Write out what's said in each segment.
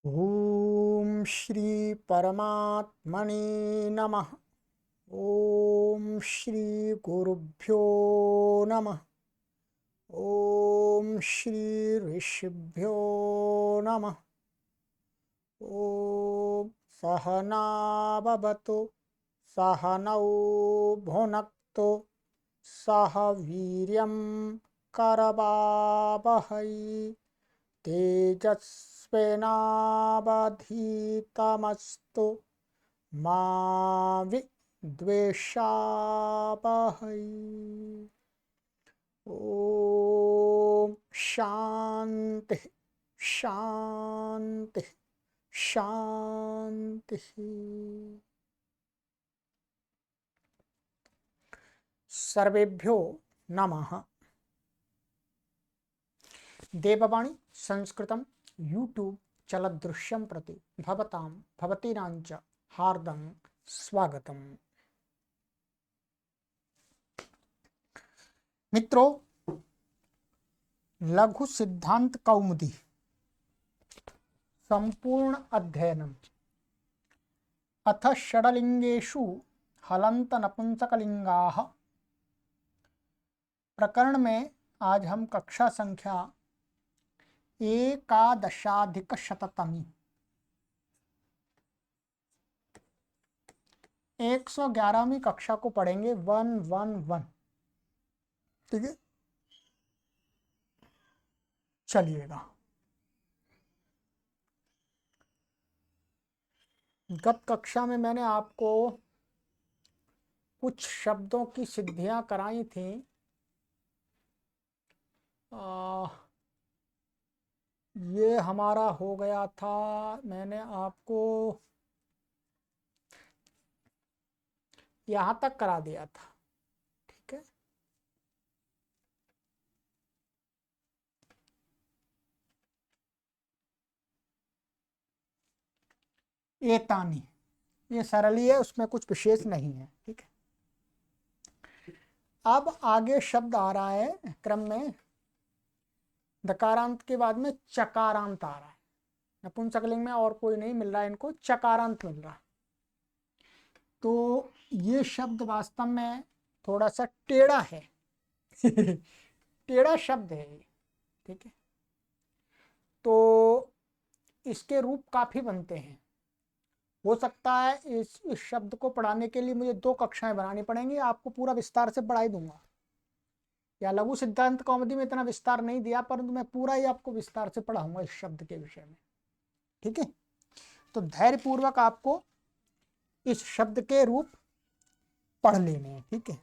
ओम श्री परमात्मने नमः। ओम श्री गुरुभ्यो नमः। ओम श्री ऋषिभ्यो नमः। ओम सहना भवतु सहनौ भुनक्तु सह वीर्यं करवावहै तेजस्विनावधीतमस्तु मा विद्वेषावहै। ओम शांति शांति शांति। सर्वेभ्यो नमः। देववाणी संस्कृतं यूट्यूब चलदृश्यं प्रति भवतां भवतीनांच हार्दं स्वागतम्। मित्रों, लघु सिद्धांत कौमुदी संपूर्ण अध्ययनम् अथ षडलिंगेषु हलंत नपुंसकलिंगाः प्रकरण में आज हम कक्षा संख्या 11अधिक-शततमी 111वीं कक्षा को पढ़ेंगे। 111। ठीक है, चलिएगा। गत कक्षा में मैंने आपको कुछ शब्दों की सिद्धियां कराई थी। ये हमारा हो गया था, मैंने आपको यहां तक करा दिया था। ठीक है, एतानी ये सरल ही है, उसमें कुछ विशेष नहीं है। ठीक है, अब आगे शब्द आ रहा है क्रम में, दकारांत के बाद में चकारांत आ रहा है। नपुंसकलिंग में और कोई नहीं मिल रहा है, इनको चकारांत मिल रहा है। तो ये शब्द वास्तव में थोड़ा सा टेढ़ा है टेढ़ा शब्द है ये। ठीक है, तो इसके रूप काफी बनते हैं। हो सकता है इस शब्द को पढ़ाने के लिए मुझे 2 कक्षाएं बनानी पड़ेंगी। आपको पूरा विस्तार से पढ़ाई दूंगा, या लघु सिद्धांत कौमुदी में इतना विस्तार नहीं दिया, परंतु मैं पूरा ही आपको विस्तार से पढ़ाऊंगा इस शब्द के विषय में। ठीक है, तो धैर्यपूर्वक आपको इस शब्द के रूप पढ़ लेने हैं। ठीक है,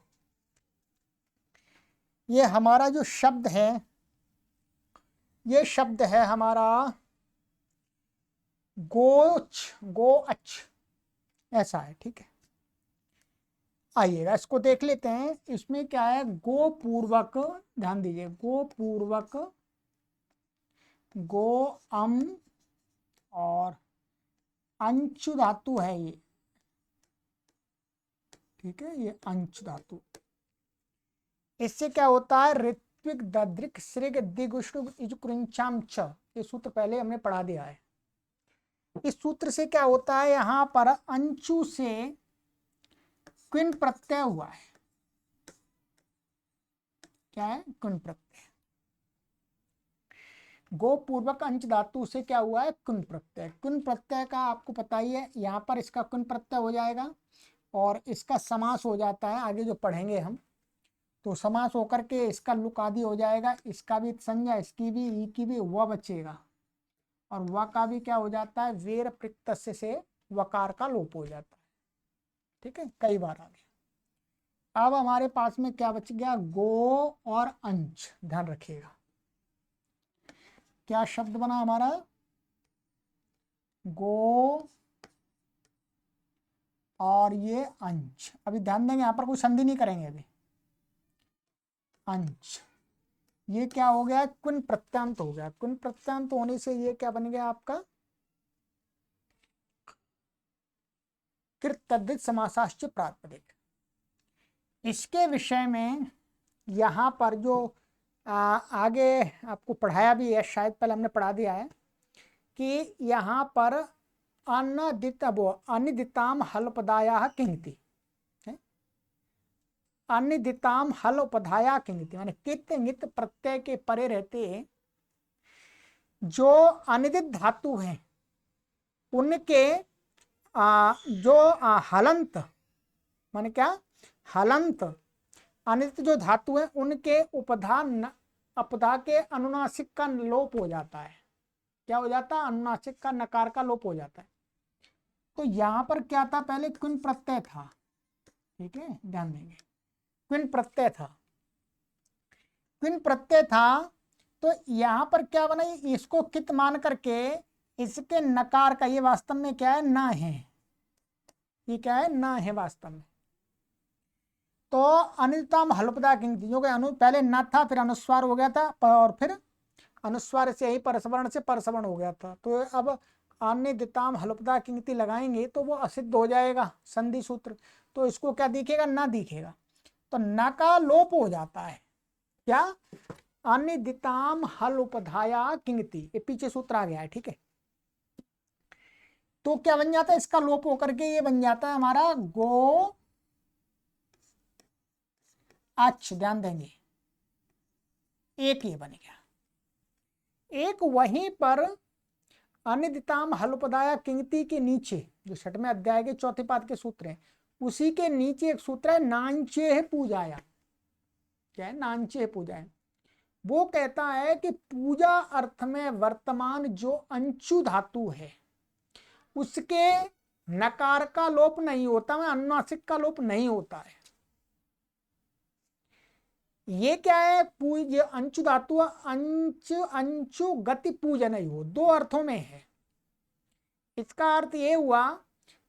ये हमारा जो शब्द है, ये शब्द है हमारा गोच गोअच, ऐसा है। ठीक है, आइएगा इसको देख लेते हैं। इसमें क्या है, गो पूर्वक, ध्यान दीजिए, गो पूर्वक गो अम और अंचु धातु है ये। ठीक है, ये अंच धातु। इससे क्या होता है, ऋत्विक दद्रिक सृग दिगुष्टुग इजुकृंचाम च, ये सूत्र पहले हमने पढ़ा दिया है। इस सूत्र से क्या होता है, यहां पर अंचु से क्विन प्रत्यय हुआ है। क्या है, क्विन प्रत्यय। गो पूर्वक अंच धातु से क्या हुआ है, कुन प्रत्यय। कुन प्रत्यय का आपको पता ही है, यहाँ पर इसका कुन प्रत्यय हो जाएगा और इसका समास हो जाता है। आगे जो पढ़ेंगे हम, तो समास होकर के इसका लुक आदि हो जाएगा। इसका भी संज्ञा, इसकी भी, ई की भी, वह बचेगा। और वह का भी क्या हो जाता है, वेर प्रत्यय से वकार का लोप हो जाता है। ठीक है, कई बार आ गया। अब हमारे पास में क्या बच गया, गो और अंश। ध्यान रखिएगा, क्या शब्द बना हमारा, गो और ये अंश। अभी ध्यान देंगे, यहां पर कोई संधि नहीं करेंगे अभी। अंश, ये क्या हो गया, कुन प्रत्यांत हो गया। कुन प्रत्यांत होने से ये क्या बन गया आपका, कृत तद्धित समासाश्च प्रातिपदिक। इसके विषय में यहाँ पर जो आगे आपको पढ़ाया भी है, शायद पहले हमने पढ़ा दिया है। कि यहाँ पर अनिदिताम हलपदाया किंगति, अनिदिताम हलपदाया किंगति माने कित नित प्रत्यय के परे रहते जो अनिदित धातु हैं उनके जो हलंत माने क्या, हलंत अनिदित जो धातु है उनके अपधा के अनुनासिक का लोप हो जाता है। क्या हो जाता है? अनुनासिक का नकार का लोप हो जाता है। तो यहां पर क्या था, पहले क्विन प्रत्यय था, ठीक है, ध्यान देंगे, क्विन प्रत्यय था, क्विन प्रत्यय था। तो यहां पर क्या बना, इसको कित मान करके इसके नकार का, ये वास्तव में क्या है, ना है, ये क्या है, ना है वास्तव में। तो अनिदिताम हलपदा किंगति, जो कि पहले न था, फिर अनुस्वार हो गया था, और फिर अनुस्वार से ही परसवर्ण से परसवर्ण हो गया था। तो अब अनिदिताम हलपदा किंगति लगाएंगे तो वो असिद्ध हो जाएगा संधि सूत्र। तो इसको क्या दिखेगा, ना दिखेगा, तो न का लोप हो जाता है। क्या, अनिदिताम हल उपधाया किंगति, ये पीछे सूत्र आ गया है, ठीक है। तो क्या बन जाता है, इसका लोप होकर के ये बन जाता है हमारा गो अच्छ, ध्यान देंगे, एक ये बन गया। एक वहीं पर अनिदिताम हलपदाया किंगति के नीचे, जो 6वें अध्याय के 4थे पाद के सूत्र हैं, उसी के नीचे एक सूत्र है नांचे पूजाया। क्या है, नांचे पूजाया। वो कहता है कि पूजा अर्थ में वर्तमान जो अंचु धातु है उसके नकार का लोप नहीं होता, में अनुनासिक का लोप नहीं होता है। ये क्या है, पूज्य अंचु धातु, अंचु गति पूजन नहीं हो, दो अर्थों में है। इसका अर्थ ये हुआ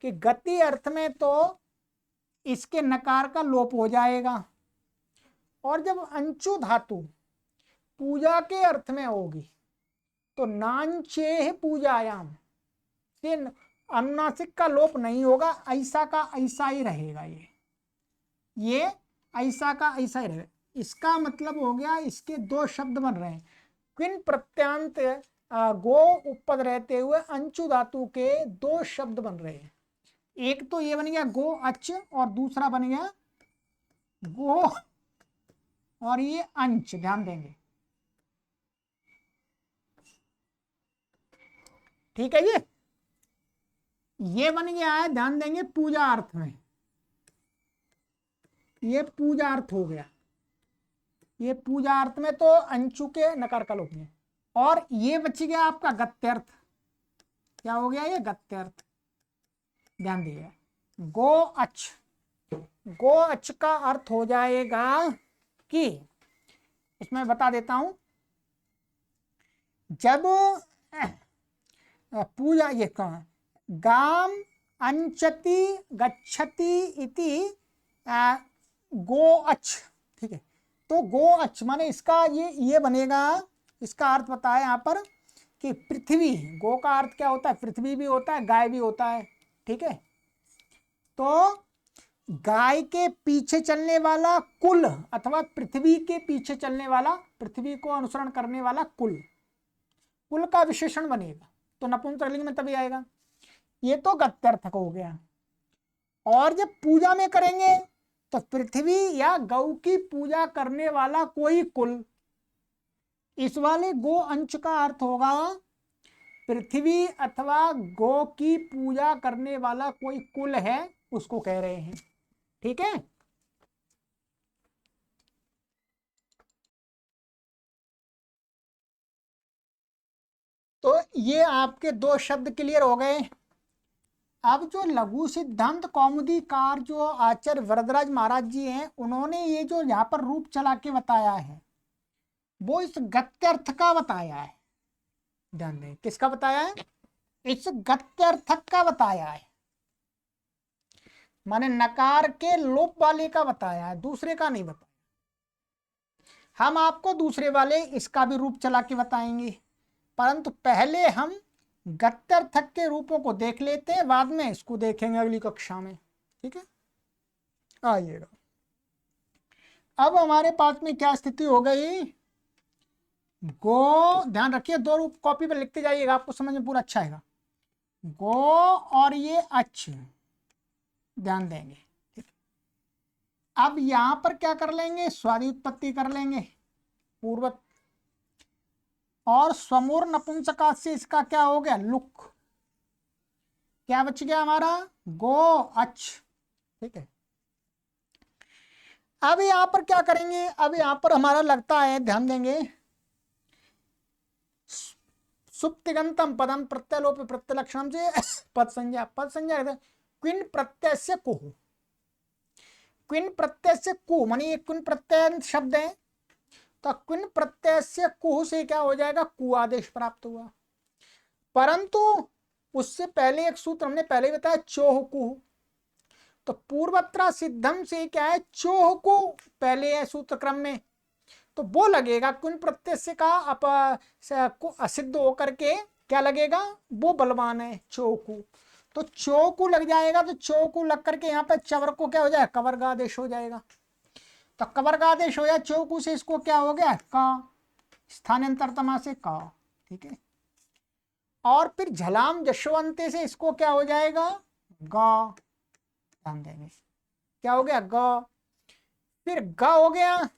कि गति अर्थ में तो इसके नकार का लोप हो जाएगा, और जब अंचु धातु पूजा के अर्थ में होगी तो नांचे पूजायाम से अनुनासिक का लोप नहीं होगा, ऐसा का ऐसा ही रहेगा। ये ऐसा का ऐसा ही रहेगा। इसका मतलब हो गया, इसके दो शब्द बन रहे हैं, क्विन प्रत्यांत गो उपपद रहते हुए अंचु धातु के दो शब्द बन रहे हैं। एक तो ये बन गया गो अच, और दूसरा बन गया गो और ये अंच, ध्यान देंगे, ठीक है। ये बन गया है, ध्यान देंगे, पूजा अर्थ में, ये पूजा अर्थ हो गया। ये पूजा अर्थ में तो अंचु के नकार का लोप है। और ये बच गया आपका गत्यर्थ। क्या हो गया, ये गत्यर्थ, ध्यान दीजिए, गो अच, गो अच का अर्थ हो जाएगा कि, इसमें बता देता हूं, जब पूजा, ये कहा गाम अंचति गच्छति इति गो अच, ठीक है। तो गो अच माने इसका ये बनेगा, इसका अर्थ बताया यहाँ पर कि पृथ्वी, गो का अर्थ क्या होता है, पृथ्वी भी होता है, गाय भी होता है, ठीक है। तो गाय के पीछे चलने वाला कुल, अथवा पृथ्वी के पीछे चलने वाला, पृथ्वी को अनुसरण करने वाला कुल, कुल का विशेषण बनेगा, तो नपुंसकलिंग में तभी आएगा। ये तो गत्यर्थक हो गया। और जब पूजा में करेंगे तो पृथ्वी या गौ की पूजा करने वाला कोई कुल, इस वाले गो अंश का अर्थ होगा पृथ्वी अथवा गो की पूजा करने वाला कोई कुल है, उसको कह रहे हैं, ठीक है। तो ये आपके दो शब्द क्लियर हो गए। अब जो लघु सिद्धांत कौमुदीकार जो आचार्य वरदराज महाराज जी हैं, उन्होंने ये जो यहाँ पर रूप चला के बताया है वो इस गत्यर्थ का बताया है। ध्यान दें, किसका बताया है, इस गत्यर्थक का बताया है, माने नकार के लोप वाले का बताया है, दूसरे का नहीं बताया। हम आपको दूसरे वाले इसका भी रूप चला के बताएंगे, परंतु पहले हम गत्यर्थक के रूपों को देख लेते हैं, बाद में इसको देखेंगे अगली कक्षा में, ठीक है। आइएगा, अब हमारे पास में क्या स्थिति हो गई गो, ध्यान रखिए, दो रूप कॉपी पर लिखते जाइएगा, आपको समझ में पूरा अच्छा आएगा। गो और ये अच्छ, ध्यान देंगे। अब यहां पर क्या कर लेंगे, स्वादि उत्पत्ति कर लेंगे, पूर्व और स्वमूर नपुंसका से इसका क्या हो गया, लुक। क्या बच गया हमारा, गो अच्छ। ठीक है, अब यहां पर क्या करेंगे, अब यहां पर हमारा लगता है, ध्यान देंगे, सुप्तिगंतम पदम प्रत्यलोप प्रत्यलक्षणम से पद संज्ञा, पद संज्ञा क्विन प्रत्यय से कुहु, क्विन प्रत्यय से कु मानी ये क्विन प्रत्यय शब्द है, तो क्विन प्रत्यय से कुहु से क्या हो जाएगा, कु आदेश प्राप्त हुआ। परंतु उससे पहले एक सूत्र हमने पहले बताया, चोह कुहु, तो पूर्वत्र सिद्धम से क्या है, चोह को पहले है सूत्र क्रम में, तो वो लगेगा कुन प्रत्यय से का असिद्ध होकर के क्या लगेगा, वो बलवान है चोकू, तो चोकू लग जाएगा, तो चोकू लग करके यहाँ पे चवर को क्या हो जाएगा, कवर्ग आदेश हो जाएगा, तो कवर्ग आदेश हो जाए चोकू से, इसको क्या हो गया, का, स्थानांतरतमा से का। ठीक है, और फिर झलाम जशवंते से इसको क्या हो जाएगा, गा, ध्यान देंगे, क्या हो गया, गा, फिर गा हो गया,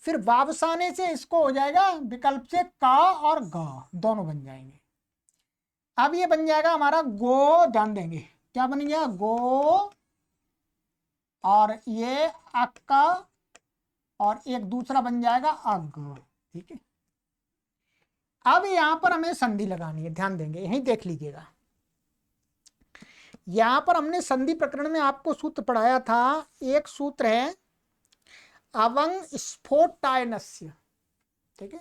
फिर वापसाने से इसको हो जाएगा विकल्प से का और गा दोनों बन जाएंगे। अब ये बन जाएगा हमारा गो, ध्यान देंगे, क्या बन गया, गो, और ये अक्का, और एक दूसरा बन जाएगा अग। ठीक है, अब यहां पर हमें संधि लगानी है, ध्यान देंगे, यही देख लीजिएगा, यहां पर हमने संधि प्रकरण में आपको सूत्र पढ़ाया था, एक सूत्र है अवंग स्फोटायनस्य। ठीक है,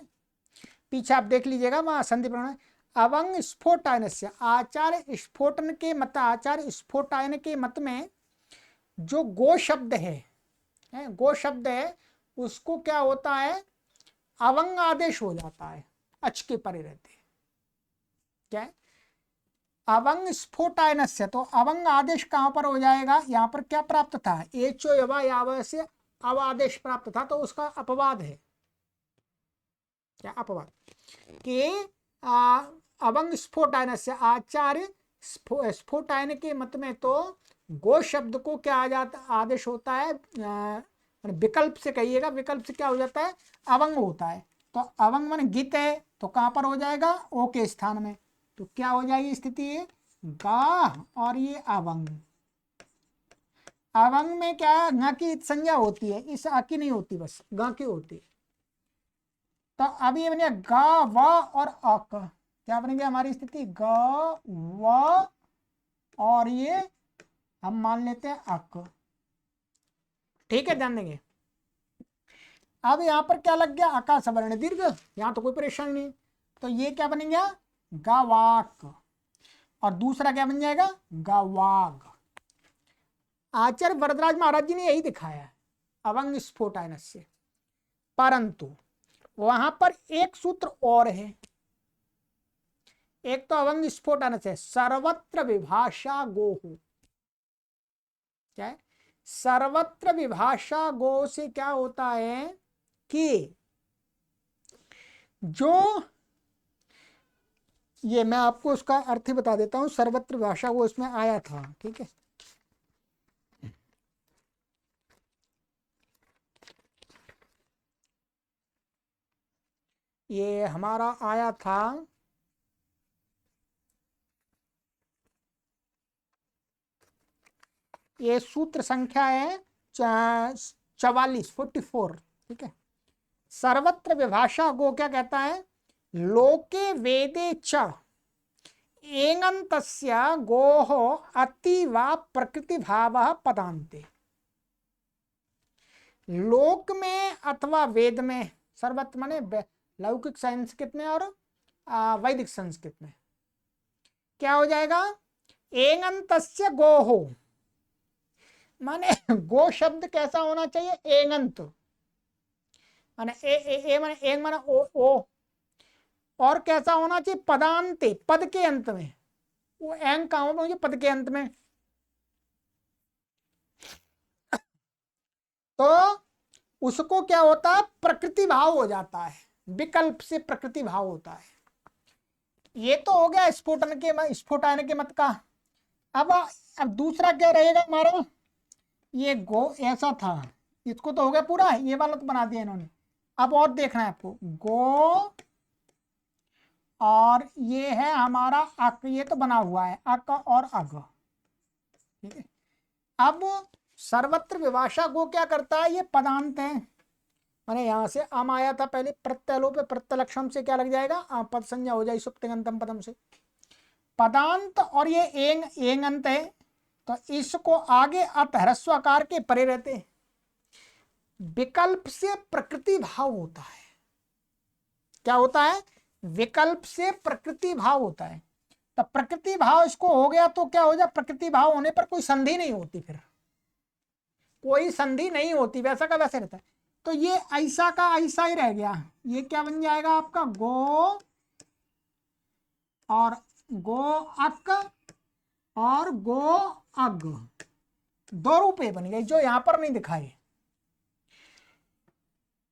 पीछे आप देख लीजिएगा, वहां संधि प्रकरण अवंग स्फोटायनस्य, आचार्य स्फोटन के मत, आचार्य स्फोटायन के मत में जो गो शब्द है, गो शब्द है, उसको क्या होता है, अवंग आदेश हो जाता है, अच के परे रहते हैं, क्या है, अवंग स्फोटायनस्य, तो अवंग आदेश कहां पर हो जाएगा, यहां पर क्या प्राप्त था, एचो यवा याव से अव आदेश प्राप्त था, तो उसका अपवाद है, क्या अपवाद, कि अवंग स्फोटायनस्य, आचार्य स्फोटायन के मत में तो गो शब्द को क्या आ जाता, आदेश होता है, विकल्प से कहिएगा, विकल्प से क्या हो जाता है, अवंग होता है, तो अवंग मन गीत है, तो कहां पर हो जाएगा, ओ के स्थान में, तो क्या हो जाएगी स्थिति, गा और ये अवंग, अवंग में क्या है, गा की संज्ञा होती है, इस आ की नहीं होती, बस गा की होती है, तो अब ये बने गा व और अक, क्या बनेगी हमारी स्थिति, ग व और ये हम मान लेते हैं अक। ठीक है, ध्यान देंगे, अब यहां पर क्या लग गया, अका सवर्ण दीर्घ, यहां तो कोई परेशानी नहीं, तो ये क्या बन गया, गावाक, और दूसरा क्या बन जाएगा, गावाग। आचार्य वरदराज महाराज जी ने यही दिखाया है, अवंग स्फोटायनस्य, परंतु वहां पर एक सूत्र और है, एक तो अवंग स्फोटायनस्य, सर्वत्र विभाषा गोहु, क्या है, सर्वत्र विभाषा गो से क्या होता है कि जो, ये मैं आपको उसका अर्थ ही बता देता हूं, सर्वत्र भाषा वो इसमें आया था। ठीक है, ये हमारा आया था, ये सूत्र संख्या है 44। ठीक है, सर्वत्र विभाषा गो क्या कहता है, लोके वेदे च एंगन्तस्य गोः अतीव प्रकृति भाव पदान्ते, लोक में अथवा वेद में, सर्वत्र माने लौकिक संस्कृत में और वैदिक संस्कृत में क्या हो जाएगा, एंगन्तस्य गोः, माने गो शब्द कैसा होना चाहिए, एंगंत, माने ए माने एंग माने ओ, और कैसा होना चाहिए, पदांते, पद के अंत में, वो एंग कहां होगा, मुझे पद के अंत में, तो उसको क्या होता है, प्रकृति भाव हो जाता है, विकल्प से प्रकृति भाव होता है। ये तो हो गया स्फुटायन के मत का। अब दूसरा क्या रहेगा हमारा, ये गो ऐसा था, इसको तो हो गया पूरा, ये वाला तो बना दिया इन्होंने। अब और देखना है आपको, गो और ये है हमारा अक, ये तो बना हुआ है अक और अग, ठीक है। अब सर्वत्र विभाषा गो क्या करता है, ये पदांत है, माने यहां से अम आया था पहले, प्रत्यलोप प्रत्यलक्षण से क्या लग जाएगा, पद संज्ञा हो जाएगी सुप्तिगंतम पदम से, पदांत, और ये एंग एंग अंत है, तो इसको आगे अत ह्रस्व आकार के परे रहते, विकल्प से प्रकृति भाव होता है। क्या होता है, विकल्प से प्रकृति भाव होता है। तो प्रकृति भाव इसको हो गया तो क्या हो जाए, प्रकृति भाव होने पर कोई संधि नहीं होती, फिर कोई संधि नहीं होती, वैसा का वैसे रहता है। तो ये ऐसा का ऐसा ही रह गया, ये क्या बन जाएगा आपका, गो और गो अक और गो अग, दो रूपे बन गए जो यहां पर नहीं दिखाए।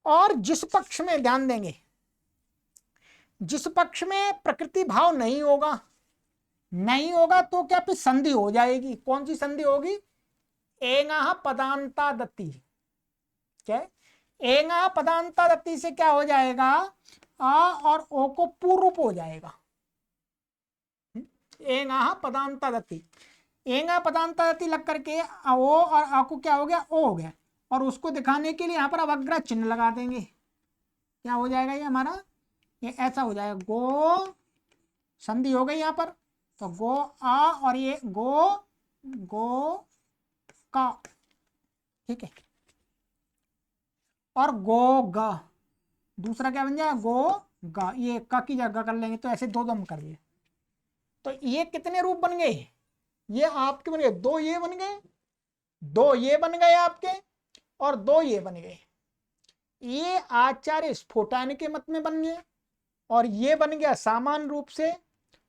और जिस पक्ष में ध्यान देंगे, जिस पक्ष में प्रकृति भाव नहीं होगा, नहीं होगा तो क्या फिर संधि हो जाएगी। कौन सी संधि होगी, एंगा पदांता दत्ती, क्या एंगा पदांता दत्ती से क्या हो जाएगा, आ और ओ को पूर्व रूप हो जाएगा, एंगा पदांता दत्ती, एंगा पदांता दत्ती लग करके ओ और आ को क्या हो गया, ओ हो गया, और उसको दिखाने के लिए यहाँ पर अवग्रह चिन्ह लगा देंगे। क्या हो जाएगा ये हमारा, ये ऐसा हो जाएगा, गो संधि हो गई यहाँ पर, तो गो आ और ये गो गो का, ठीक है, और गो ग, दूसरा क्या बन जाएगा, गो ग, ये क की जगह कर लेंगे, तो ऐसे दो दम कर लिए। तो ये कितने रूप बन गए, ये आपके बन गए, दो ये बन गए, दो ये बन गए आपके, और दो ये बन गए। ये आचार्य स्फोटायन के मत में बन गए, और ये बन गया सामान्य रूप से,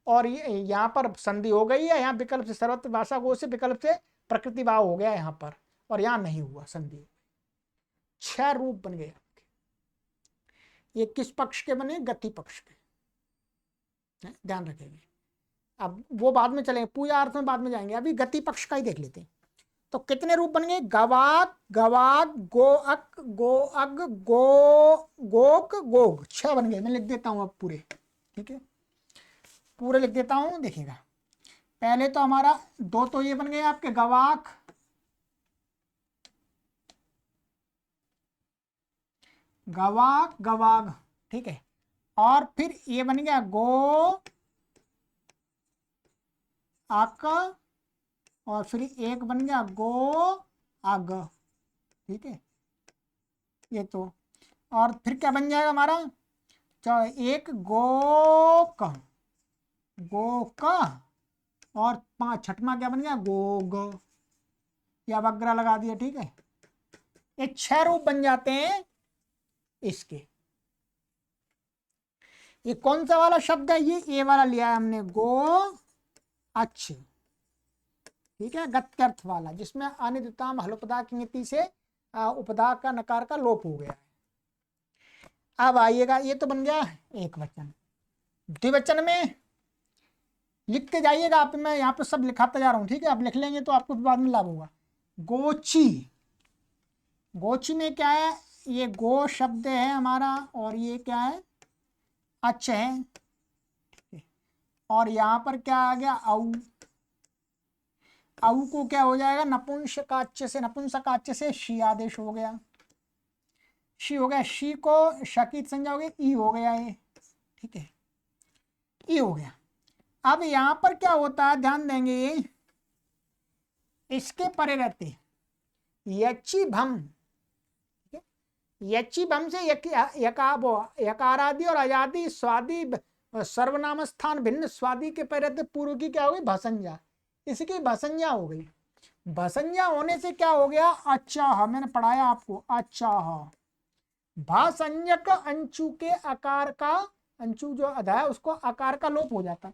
और ये यहाँ पर संधि हो गई है, यहाँ विकल्प से सर्वत्र भाषा गो से विकल्प से प्रकृति भाव हो गया यहाँ पर, और यहाँ नहीं हुआ संधि। 6 रूप बन गए आपके। ये किस पक्ष के बने, गति पक्ष के, ध्यान रखेंगे। अब वो बाद में चलेंगे, पूजा अर्थ में बाद में जाएंगे, अभी गति पक्ष का ही देख लेते हैं। तो कितने रूप बन गए, गवाक गवाक गोअक गोअग गो गोक गोग, 6 बन गए। मैं लिख देता हूं अब पूरे, ठीक है, पूरे लिख देता हूं, देखिएगा। पहले तो हमारा दो तो ये बन गए आपके, गवाक गवाक गवाग, ठीक है, और फिर ये बन गया गो अक, और फिर एक बन गया गो अग, ठीक है, ये तो, और फिर क्या बन जाएगा हमारा, एक गोक गोक, और 5 छठवां क्या बन गया, गोग, या वग्रा लगा दिया, ठीक है। ये 6 रूप बन जाते हैं इसके। ये कौन सा वाला शब्द है, ये वाला लिया है हमने, गो अच्छ, ठीक है, गत्यर्थ वाला, जिसमें अनिद्यताम हलोपदा की नीति से उपदा का नकार का लोप हो गया है। अब आइएगा, ये तो बन गया एक वचन। द्विवचन में लिखते जाइएगा आप, मैं यहाँ पे सब लिखाता जा रहा हूँ, ठीक है, आप लिख लेंगे तो आपको बाद में लाभ होगा। गोची, गोची में क्या है, ये गो शब्द है हमारा, और ये क्या है, अच्छ है, और यहाँ पर क्या आ गया, औ, औ को क्या हो जाएगा, नपुंसकाच्य से, नपुंसकाच्य से शी आदेश हो गया, शी हो गया, शी को शकीत संज्ञा हो गई, ई हो गया ये, ठीक है, ई हो गया। अब यहां पर क्या होता है, ध्यान देंगे, इसके परे रहते यची भम, यची भम से यकारादि और अजादि स्वादि सर्वनाम स्थान भिन्न स्वादि के परे रहते, पूर्व की क्या हो गई, भसंज्ञा, इसकी भसंज्ञा हो गई। भसंज्ञा होने से क्या हो गया, अच्छा, मैंने पढ़ाया आपको, अच्छा, भासंज्ञक अंशु के आकार का, अंशु जो अधा है उसको आकार का लोप हो जाता है,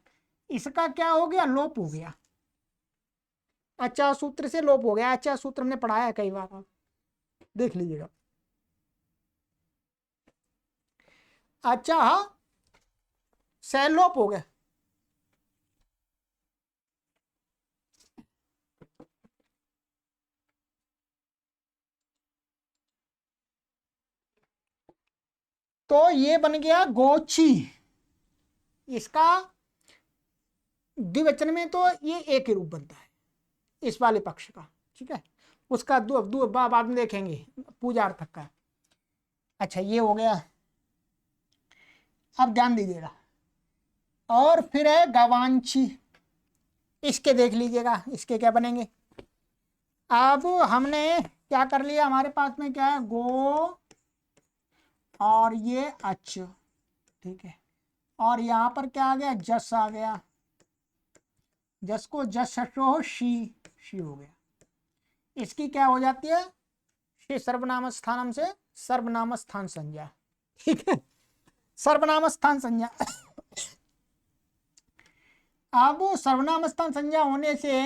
इसका क्या हो गया, लोप हो गया, अच्छा सूत्र से लोप हो गया। अच्छा सूत्र हमने पढ़ाया है कई बार, आप देख लीजिएगा। अच्छा हाँ, सैलोप हो गया। तो ये बन गया गोची। इसका द्विवचन में तो ये एक ही रूप बनता है इस वाले पक्ष का, ठीक है। उसका दो दो बाद में देखेंगे पूजार्थक का। अच्छा ये हो गया, अब ध्यान दीजिएगा। और फिर है गवांची। इसके देख लीजिएगा, इसके क्या बनेंगे। अब हमने क्या कर लिया, हमारे पास में क्या है, गो और ये अच, ठीक है। और यहां पर क्या आ गया, जस आ गया। जस को जस शो शी हो गया। इसकी क्या हो जाती है, श्री सर्वनाम स्थानम से सर्वनाम स्थान संज्ञा, ठीक है। सर्वनाम स्थान संज्ञा। अब सर्वनाम स्थान संज्ञा होने से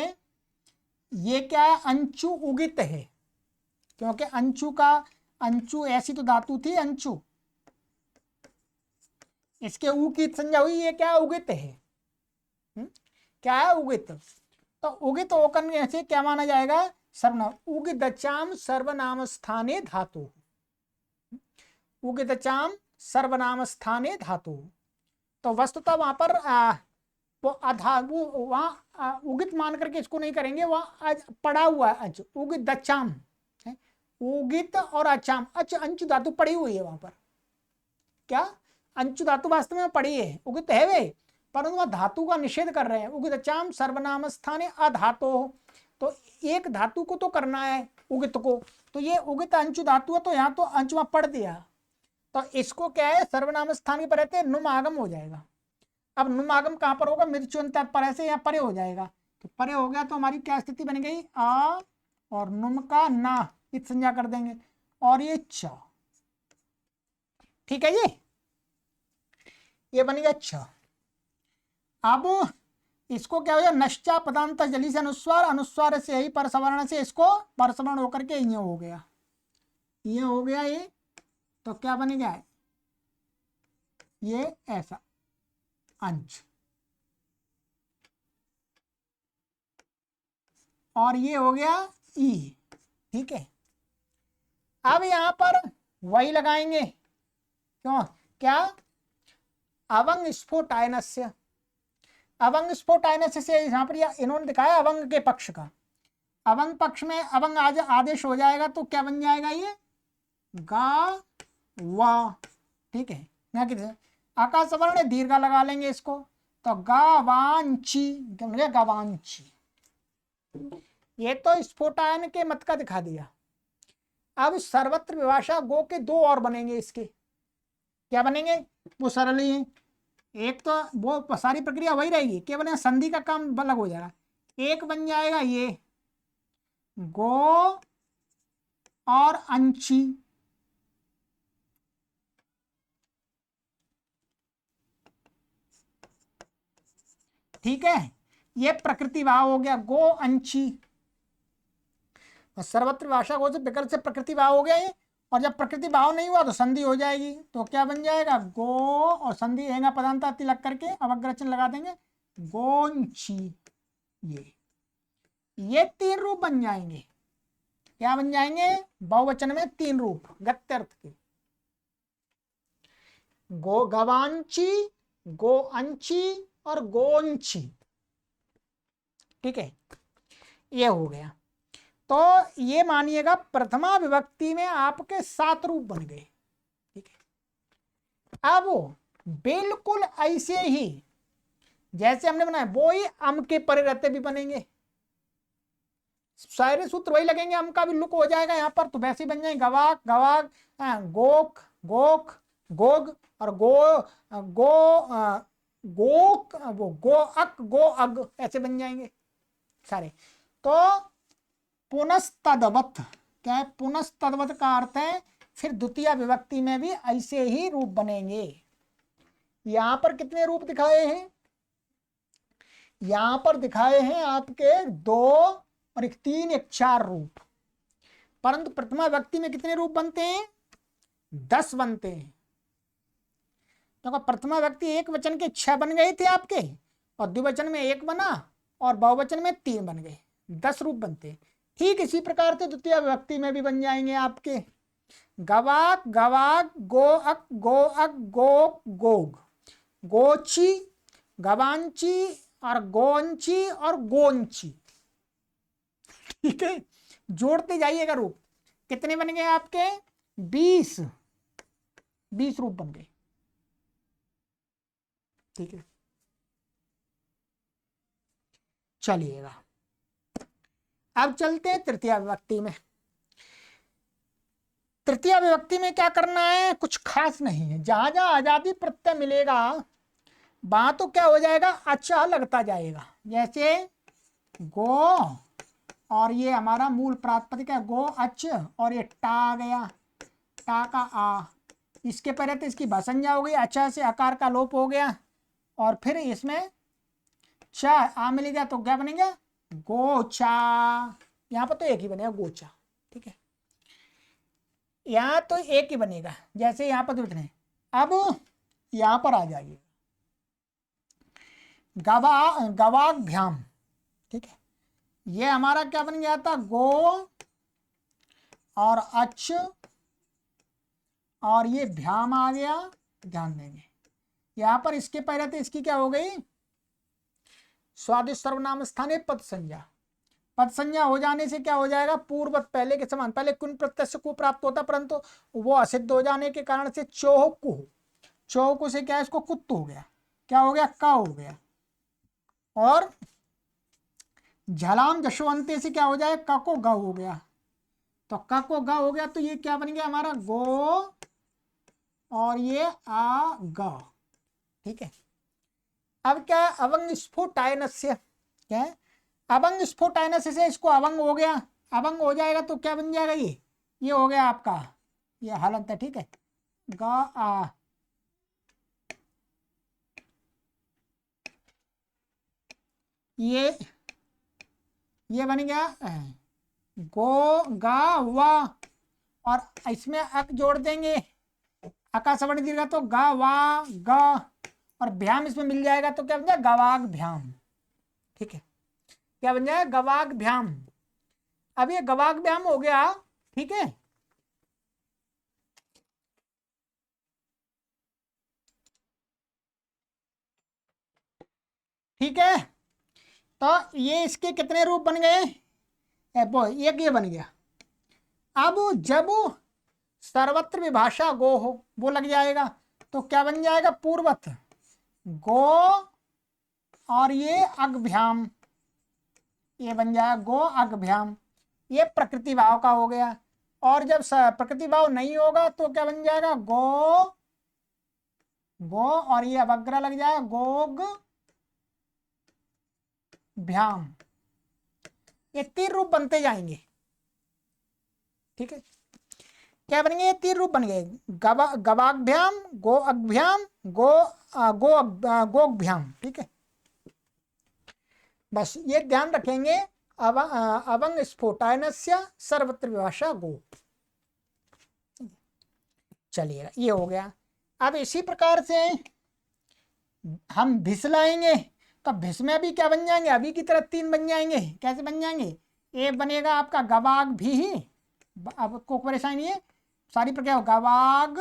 ये क्या है, अंचु उगित है। क्योंकि अंचु ऐसी तो धातु थी अंचु, इसके ऊ की संज्ञा हुई, ये क्या उगित है। क्या है, उगित। तो उगित होकर से क्या माना जाएगा, सर्वनाम। उगितचाम सर्वनाम स्थाने धातु, उगितचाम सर्वनाम स्थाने धातु। तो वस्तुतः वहां पर वो वहां उगित मान करके इसको नहीं करेंगे, वहां पड़ा हुआ है अंच, उगित दचाम, उगित और अचाम, अंचु धातु पड़ी हुई है वहां पर। क्या, अंचु धातु वास्तव में पड़ी है, उगित है वे, परंतु वह धातु का निषेध कर रहे हैं। उगित अचाम सर्वनाम स्थाने अधातो, तो एक धातु को तो करना है उगित को, तो ये उगित अंचु धातु है, तो यहाँ तो अंच में पढ़ दिया। तो इसको क्या है, सर्वनाम स्थान के पर रहते नुम आगम हो जाएगा। अब नुम आगम कहां पर होगा, मृत्युंत पर से यहाँ परे हो जाएगा। तो परे हो गया तो हमारी क्या स्थिति बन गई, आ और नुम का ना इत संज्ञा कर देंगे, और ये च, ठीक है। ये बन गया छ। अब इसको क्या हो गया, नश्चा पदांत जली से अनुस्वार, अनुस्वार से ही परसवर्ण से इसको परसवर्ण होकर के ये हो गया, ये हो गया ये। तो क्या बनेगा, ये ऐसा अंश, और ये हो गया ई, ठीक है। अब यहां पर वही लगाएंगे, क्यों, क्या, अवंग स्फोटायनस्य। अवंग स्फोटायनस्य से यहां पर इन्होंने दिखाया अवंग के पक्ष का। अवंग पक्ष में अवंग आदेश हो जाएगा तो क्या बन जाएगा, ये गा वा, ठीक है। यहाँ कितने आकाश सवर्ण दीर्घा लगा लेंगे इसको, तो गावांची, गवांची। ये तो स्फोटायन के मत का दिखा दिया। अब सर्वत्र विभाषा गो के दो और बनेंगे, इसके क्या बनेंगे, वो सरल ही है। एक तो वो सारी प्रक्रिया वही रहेगी, केवल संधि का काम अलग हो जाएगा। एक बन जाएगा ये गो और अंची, ठीक है। ये प्रकृति भाव हो गया, गो अंची। सर्वत्र भाषा गो से विकल्प से प्रकृति भाव हो गया ये। और जब प्रकृति भाव नहीं हुआ तो संधि हो जाएगी, तो क्या बन जाएगा, गो और संधि रहेगा पदांता तिलक करके अवग्रचन लगा देंगे, गोंची। ये तीन रूप बन जाएंगे। क्या बन जाएंगे, बहुवचन में तीन रूप गत्यर्थ के, गो गवांची, गो अंची और गोंची, ठीक है। ये हो गया। तो ये मानिएगा प्रथमा विभक्ति में आपके 7 रूप बन गए, ठीक है। अब बिल्कुल ऐसे ही जैसे हमने बनाया वो ही अम के परे रहते भी बनेंगे, सारे सूत्र वही लगेंगे, अम का भी लुक हो जाएगा यहाँ पर, तो वैसे ही बन जाएंगे गवाक गवाक, गोक गोक गोग, और गो गो गोक, वो गो अक गो अग, ऐसे बन जाएंगे सारे। तो पुनस्तदवत, क्या है, पुनस्तदवत का अर्थ है फिर द्वितीय विभक्ति में भी ऐसे ही रूप बनेंगे। यहां पर कितने रूप दिखाए हैं, यहां पर दिखाए हैं आपके 2 और 1 3 1 4 रूप, परंतु प्रथमा विभक्ति में कितने रूप बनते हैं, 10 बनते हैं। तो प्रथमा व्यक्ति एक वचन के 6 बन गए थे आपके, और द्विवचन में 1 बना, और बहुवचन में 3 बन गए, 10 रूप बनते। ठीक इसी प्रकार से द्वितीय विभक्ति में भी बन जाएंगे आपके गवाक, गवाक, गोअक, गोअक, गोक, गोग, गोची, गवांची और गोंची और गोंची। ठीक है, जोड़ते जाइएगा रूप। कितने बन गए आपके? 20 रूप बन गए। ठीक है, चलिएगा अब चलते हैं तृतीय विभक्ति में। तृतीय विभक्ति में क्या करना है, कुछ खास नहीं है। जहां जहां आजादी प्रत्यय मिलेगा वहां तो क्या हो जाएगा, अच्छा लगता जाएगा। जैसे गो, और ये हमारा मूल प्रातिपदिक है गो अच, और ये टा आ गया, टा का आ, इसके पहले तो इसकी भसंज्ञा हो गई, अच्छा से आकार का लोप हो गया, और फिर इसमें चा आ मिल गया तो क्या बनेगा, गोचा। यहाँ पर तो एक ही बनेगा गोचा। ठीक है, यहाँ तो एक ही बनेगा, जैसे यहाँ पर इतने। अब यहाँ पर आ जाइए, गवाभ्याम। ठीक है, ये हमारा क्या बन गया था, गो और अच, और ये भ्याम आ गया। ध्यान देंगे यहां पर इसके पहले तो इसकी क्या हो गई, स्वादिष्ट सर्वनाम स्थानीय पद संज्ञा। पद संज्ञा हो जाने से क्या हो जाएगा, पूर्ववत पहले के समान। पहले कुन प्रत्यय से कु प्राप्त होता, परंतु वो असिद्ध हो जाने के कारण से चौहकु, चौहकु से क्या है, इसको कुत्त हो गया, क्या हो गया, का हो गया। और झलाम जशवंते से क्या हो जाए, क को ग हो गया, तो क को ग हो गया, तो ये क्या बन गया हमारा, गो, और ये आ ग। ठीक है, अब क्या है, अवंग स्फुटायनस्य, क्या है, अवंग स्फुटायनस्य से इसको अवंग हो गया, अवंग हो जाएगा तो क्या बन जाएगा, ये हो गया आपका, ये हलंत है। ठीक है, ग आ, ये बन गया गो गा वा, और इसमें अक जोड़ देंगे, अका सवर्ण दीर्घ तो गा वा ग, और भ्याम इसमें मिल जाएगा तो क्या बन जाएगा, गवाग भ्याम। ठीक है, क्या बन जाएगा, गवाग भ्याम। अब ये गवाग भ्याम हो गया। ठीक है, ठीक है, तो ये इसके कितने रूप बन गए, एक ये बन गया। अब जब सर्वत्र विभाषा गो हो, वो लग जाएगा तो क्या बन जाएगा, पूर्वत गो, और ये अग्भ्याम, ये बन जाएगा गो अग्भ्याम। ये प्रकृति भाव का हो गया। और जब प्रकृति भाव नहीं होगा तो क्या बन जाएगा, गो, गो, और ये अवग्रह लग जाएगा, गोग भ्याम। ये 3 रूप बनते जाएंगे। ठीक है, क्या बनेंगे, ये 3 रूप बन गए, गवाभ्याम, गो अग्भ्याम, गोभ्याम। ठीक है, बस ये ध्यान रखेंगे, अवंग स्फोटायनस्य सर्वत्र विभाषा गो। चलिएगा, ये हो गया। अब इसी प्रकार से हम भिस लाएंगे, तो भिस में भी क्या बन जाएंगे, अभी की तरह 3 बन जाएंगे। कैसे बन जाएंगे, एक बनेगा आपका गवाग भी ही, अब को परेशानी नहीं है, सारी प्रक्रिया गवाग,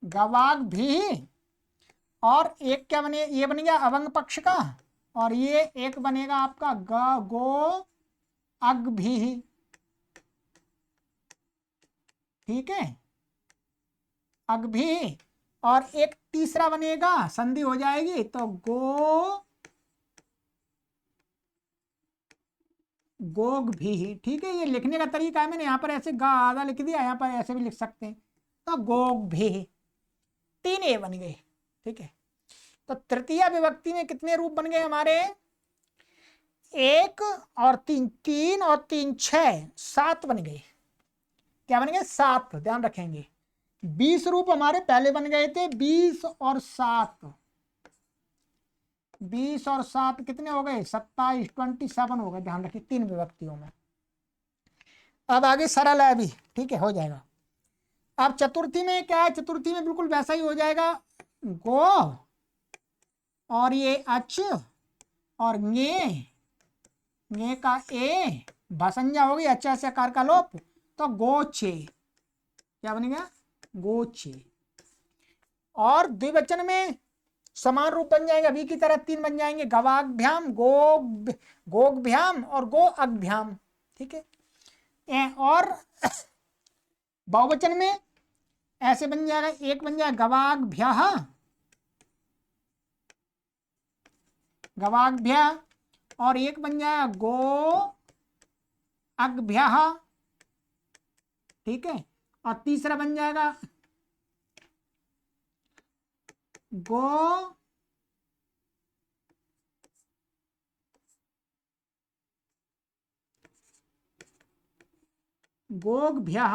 गवाग भी, और एक क्या बने, ये बनेगा अवंग पक्ष का, और ये एक बनेगा आपका गो अग भी। ठीक है, अग भी, और एक तीसरा बनेगा, संधि हो जाएगी तो गोग भी। ठीक है, ये लिखने का तरीका है, मैंने यहाँ पर ऐसे गा आधा लिख दिया, यहाँ पर ऐसे भी लिख सकते हैं, तो गोग भी। 3 ए बन गए। ठीक है, तो तृतीय विभक्ति में कितने रूप बन गए हमारे, 1 और 3, 3 और 3 6, 7 बन गए। क्या बन गए, 7, ध्यान रखेंगे। 20 रूप हमारे पहले बन गए थे, 20 और 7, 20 और 7 कितने हो गए, 27, 27 हो गए। ध्यान रखिए 3 विभक्तियों में। अब आगे सरल है अभी, ठीक है, हो जाएगा। अब चतुर्थी में क्या है, चतुर्थी में बिल्कुल वैसा ही हो जाएगा, गो और ये अच और गे का ए भाषंजा हो गई, अच्छा से आकार का लोप, तो गोचे क्या बनेगा, गोचे। और द्विवचन में समान रूप बन जाएंगे अभी की तरह, तीन बन जाएंगे, गवाग्भ्याम, गोगभ्याम और गो अग्भ्याम, ठीक है। और बहुवचन में ऐसे बन जाएगा, एक बन जाएगा गवाग्भ्यः, गवाग्भ्य, और एक बन जाएगा गो अग्भ्यः, ठीक है। और तीसरा बन जाएगा गो गोगभ्यः,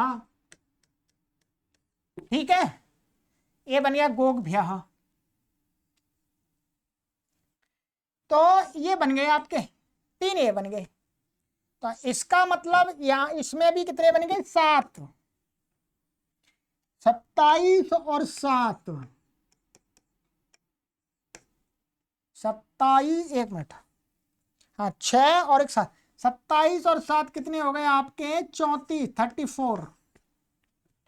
ठीक है। ये बन गया गोगभ्यः। तो ये बन गए आपके तीन, ये बन गए। तो इसका मतलब यहां इसमें भी कितने बन गए, 7, 27 और 7, 27, एक मिनट, हाँ 6 और एक 7, 27 और 7 कितने हो गए आपके, 34, 34,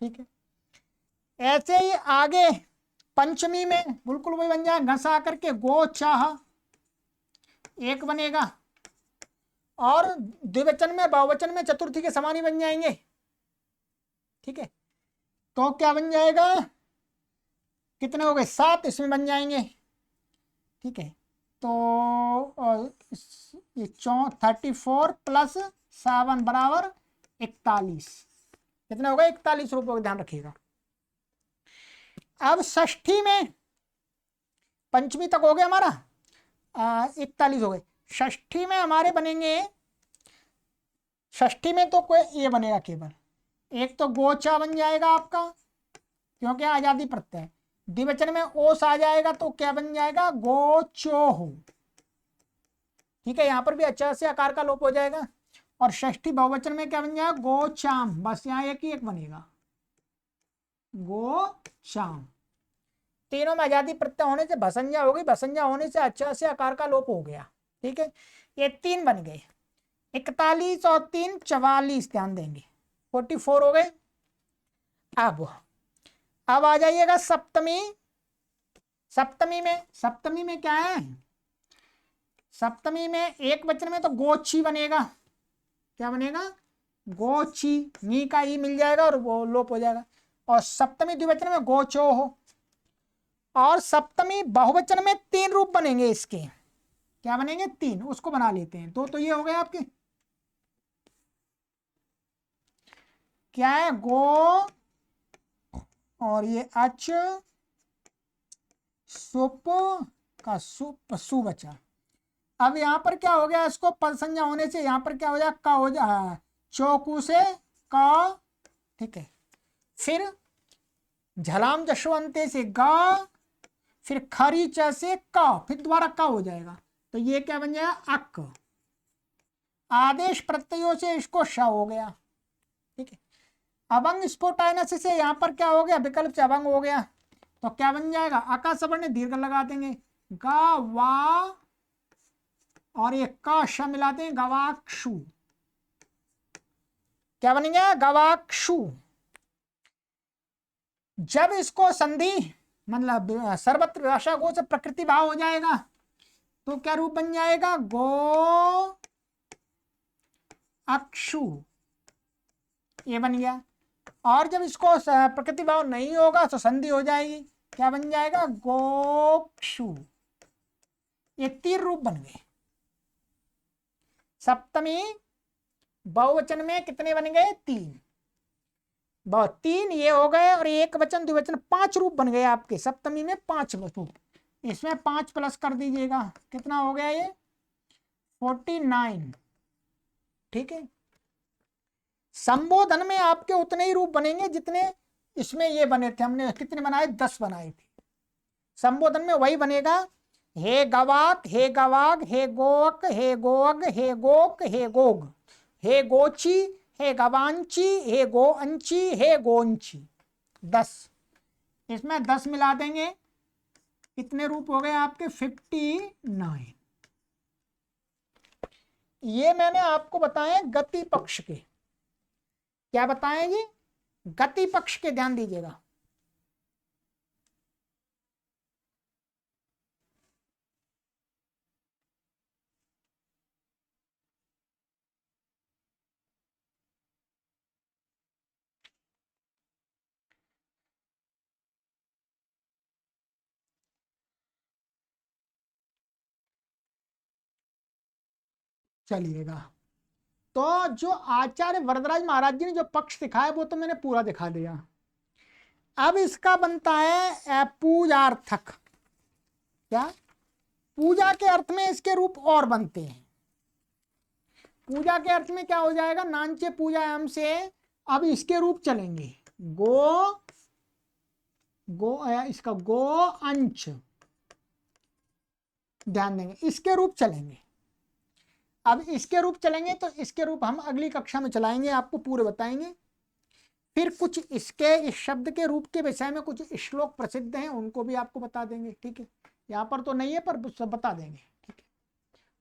ठीक है। ऐसे ही आगे पंचमी में बिल्कुल वही बन जाए, घसा करके गो चाह, एक बनेगा। और द्विवचन में बहुवचन में चतुर्थी के समान ही बन जाएंगे, ठीक है। तो क्या बन जाएगा, कितने हो गए, 7 इसमें बन जाएंगे, ठीक है। तो ये 34 प्लस 7 बराबर 41, कितने हो गए, 41 रुपये का ध्यान रखिएगा। अब षष्ठी में, पंचमी तक हो गया हमारा, 41 हो गए। षष्ठी में हमारे बनेंगे, षष्ठी में तो कोई ये बनेगा केवल, एक तो गोचा बन जाएगा आपका, क्योंकि आजादी प्रत्यय। द्विवचन में ओस आ जाएगा तो क्या बन जाएगा, गोचोह, ठीक है। यहां पर भी अच्छा से आकार का लोप हो जाएगा। और षष्ठी बहुवचन में क्या बन जाएगा, गोचाम, बस यहाँ एक ही एक बनेगा, गोचाम। तीनों में आजादी प्रत्यय होने से भसंज्ञा हो गई, भसंज्ञा होने से अच्छा से आकार का लोप हो गया, ठीक है। ये 3 बन गए, 41 और 3 44, ध्यान देंगे, 44 हो गए। अब आ जाइएगा सप्तमी। सप्तमी में क्या है, सप्तमी में एक वचन में तो गोची बनेगा, क्या बनेगा, गोची, नी का ई मिल जाएगा और वो लोप हो जाएगा। और सप्तमी द्विवचन में गोचो हो। और सप्तमी बहुवचन में 3 रूप बनेंगे इसके, क्या बनेंगे, 3, उसको बना लेते हैं। तो ये हो गए आपके, क्या है, गो और ये अच, सुप का सुप, सु बचा। अब यहां पर क्या हो गया, इसको पद संज्ञा होने से यहां पर क्या हो जाए, का हो जाए, चौकू से का, ठीक है। फिर झलाम जशवंते से गा, फिर खरी च से का, फिर दोबारा का हो जाएगा। तो ये क्या बन जाएगा, अक। आदेश प्रत्ययों से इसको श हो गया, ठीक है। अभंग स्फोटायनस से यहां पर क्या हो गया, विकल्प से अभंग हो गया। तो क्या बन जाएगा, अका सवर्ण दीर्घ लगा देंगे, गा वा और ये का श मिलाते हैं, गवाक्षु, क्या बनेगा, गवाक्षु। जब इसको संधि मतलब सर्वत्र भाषा गो से प्रकृति भाव हो जाएगा तो क्या रूप बन जाएगा, गो अक्षु, ये बन गया। और जब इसको प्रकृति भाव नहीं होगा तो संधि हो जाएगी, क्या बन जाएगा, गोक्षु। ये 3 रूप बन गए। सप्तमी बहुवचन में कितने बन गए, 3, बहुत 3 ये हो गए। और एक वचन द्विवचन 5 रूप बन गए आपके सप्तमी में, 5 रूप। इसमें 5 प्लस कर दीजिएगा, कितना हो गया ये, 49, ठीक है। संबोधन में आपके उतने ही रूप बनेंगे जितने इसमें ये बने थे, हमने कितने बनाए, 10 बनाए थे। संबोधन में वही बनेगा, हे गवाक, हे गवाग, हे गोक, हे गोग, हे गोक, हे गोग, हे गोची, हे गवांची, हे गोअंची, हे गोंची। 10, इसमें 10 मिला देंगे, कितने रूप हो गए आपके? 59। ये मैंने आपको बताया गति पक्ष के। क्या बताएं जी? गति पक्ष के, ध्यान दीजिएगा। चलिएगा, तो जो आचार्य वरदराज महाराज जी ने जो पक्ष दिखाया वो तो मैंने पूरा दिखा दिया। अब इसका बनता है पूजार्थक। क्या? पूजा के अर्थ में इसके रूप और बनते हैं। पूजा के अर्थ में क्या हो जाएगा? नांचे पूजायाम से अब इसके रूप चलेंगे। गो, इसका गो अंश, ध्यान देंगे, इसके रूप चलेंगे। अब इसके रूप चलेंगे तो इसके रूप हम अगली कक्षा में चलाएंगे, आपको पूरे बताएंगे। फिर कुछ इसके, इस शब्द के रूप के विषय में कुछ श्लोक प्रसिद्ध हैं, उनको भी आपको बता देंगे। ठीक है, यहाँ पर तो नहीं है पर सब बता देंगे। ठीक है,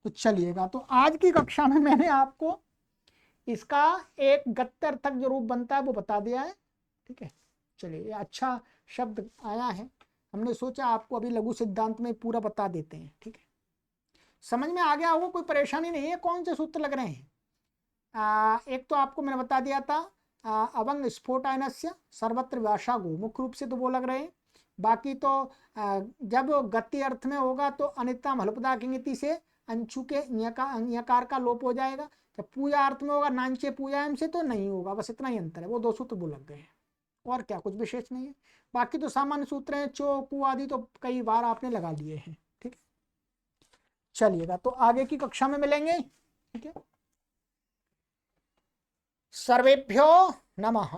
तो चलिएगा, तो आज की कक्षा में मैंने आपको इसका एक गत्यर्थक जो रूप बनता है वो बता दिया है। ठीक है, चलिए, अच्छा शब्द आया है, हमने सोचा आपको अभी लघु सिद्धांत में पूरा बता देते हैं। ठीक है, समझ में आ गया होगा, कोई परेशानी नहीं है। कौन से सूत्र लग रहे हैं? एक तो आपको मैंने बता दिया था अवंग स्फोटायनस्य सर्वत्र व्यासागो, मुख्य रूप से तो वो लग रहे हैं। बाकी तो जब गति अर्थ में होगा तो अनिता हलपदा किंगति से अंशु के ञकार का लोप हो जाएगा। जब पूजा अर्थ में होगा नांचे पूजायम से तो नहीं होगा, बस इतना ही अंतर है। वो 2 सूत्र वो लग गए हैं, और क्या, कुछ विशेष नहीं है। बाकी तो सामान्य सूत्र हैं, चो कु आदि तो कई बार आपने लगा लिए हैं। ठीक है, चलिएगा, तो आगे की कक्षा में मिलेंगे। ठीक है, सर्वेभ्यो नमः।